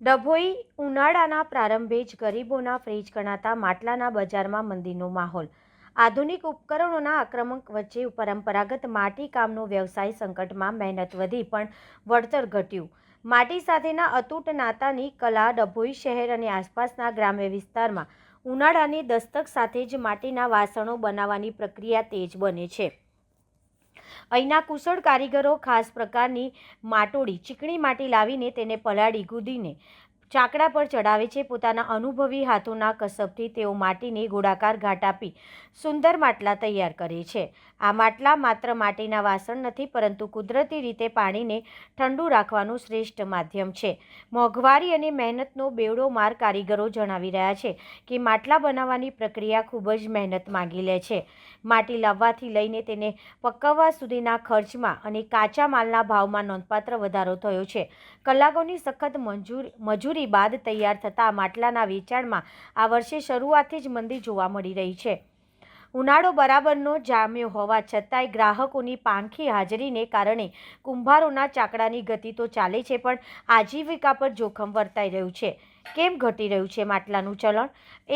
ડભોઈ ઉનાળાના પ્રારંભે જ ગરીબોના ફ્રીજ ગણાતા માટલાના બજારમાં મંદીનો માહોલ। આધુનિક ઉપકરણોના આક્રમક વચ્ચે પરંપરાગત માટીકામનો વ્યવસાય સંકટમાં, મહેનત વધી પણ વળતર ઘટ્યું। માટી સાથેના અતૂટ નાતાની કલા ડભોઈ શહેર અને આસપાસના ગ્રામ્ય વિસ્તારમાં ઉનાળાની દસ્તક સાથે જ માટીના વાસણો બનાવવાની પ્રક્રિયા તેજ બને છે। અહીંના કુશળ કારીગરો ખાસ પ્રકારની માટોડી ચીકણી માટી લાવીને તેને પલાળી ગુંદીને ચાકડા પર ચડાવે છે। પોતાના અનુભવી હાથોના કસબથી તેઓ માટીને ગોળાકાર ઘાટ આપી સુંદર માટલા તૈયાર કરે છે। આ માટલા માત્ર માટીના વાસણ નથી, પરંતુ કુદરતી રીતે પાણીને ઠંડુ રાખવાનું શ્રેષ્ઠ માધ્યમ છે। મોંઘવારી અને મહેનતનો બેવડો માર કારીગરો જણાવી રહ્યા છે કે માટલા બનાવવાની પ્રક્રિયા ખૂબ જ મહેનત માંગી લે છે। માટી લાવવાથી લઈને તેને પકવવા સુધીના ખર્ચમાં અને કાચા માલના ભાવમાં નોંધપાત્ર વધારો થયો છે। કલાકોની સખત મજૂરી બાદ તૈયાર થતા માટલાના વેચાણમાં આ વર્ષે શરૂઆતથી જ મંદી જોવા મળી રહી છે। ઉનાળો બરાબરનો જામ્યો હોવા છતાંય ગ્રાહકોની પાંખી હાજરીને કારણે કુંભારોના ચાકડાની ગતિ તો ચાલે છે, પણ આજીવિકા પર જોખમ વર્તાઈ રહ્યું છે। કેમ ઘટી રહ્યું છે માટલાનું ચલણ?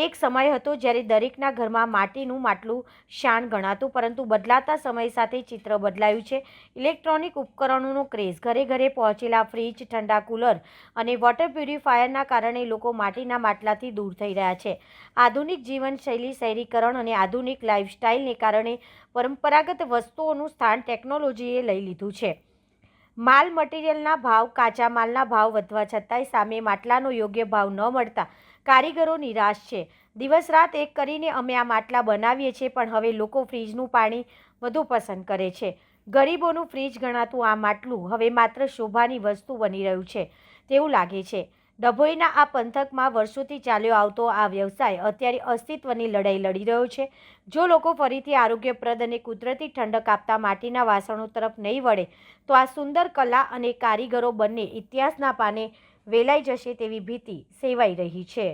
એક સમય હતો જ્યારે દરેકના ઘરમાં માટીનું માટલું શાન ગણાતું, પરંતુ બદલાતા સમય સાથે ચિત્ર બદલાયું છે। ઇલેક્ટ્રોનિક ઉપકરણોનો ક્રેઝ, ઘરે ઘરે પહોંચેલા ફ્રીજ, ઠંડા કુલર અને વોટર પ્યુરિફાયરના કારણે લોકો માટીના માટલાથી દૂર થઈ રહ્યા છે। આધુનિક જીવનશૈલી, શહેરીકરણ અને આધુનિક લાઇફસ્ટાઇલને કારણે પરંપરાગત વસ્તુઓનું સ્થાન ટેકનોલોજીએ લઈ લીધું છે। માલ મટીરિયલના ભાવ, કાચા માલના ભાવ વધવા છતાંય સામે માટલાનો યોગ્ય ભાવ ન મળતા કારીગરો નિરાશ છે। દિવસ રાત એક કરીને અમે આ માટલા બનાવીએ છીએ, પણ હવે લોકો ફ્રીજનું પાણી વધુ પસંદ કરે છે। ગરીબોનું ફ્રીજ ગણાતું આ માટલું હવે માત્ર શોભાની વસ્તુ બની રહ્યું છે તેવું લાગે છે। ડભોઈના આ પંથકમાં વર્ષોથી ચાલ્યો આવતો આ વ્યવસાય અત્યારે અસ્તિત્વની લડાઈ લડી રહ્યો છે। જો લોકો ફરીથી આરોગ્યપ્રદ અને કુદરતી ઠંડક આપતા માટીના વાસણો તરફ નહીં વળે, તો આ સુંદર કલા અને કારીગરો બંને ઇતિહાસના પાને વેલાઈ જશે તેવી ભીતિ સેવાઈ રહી છે।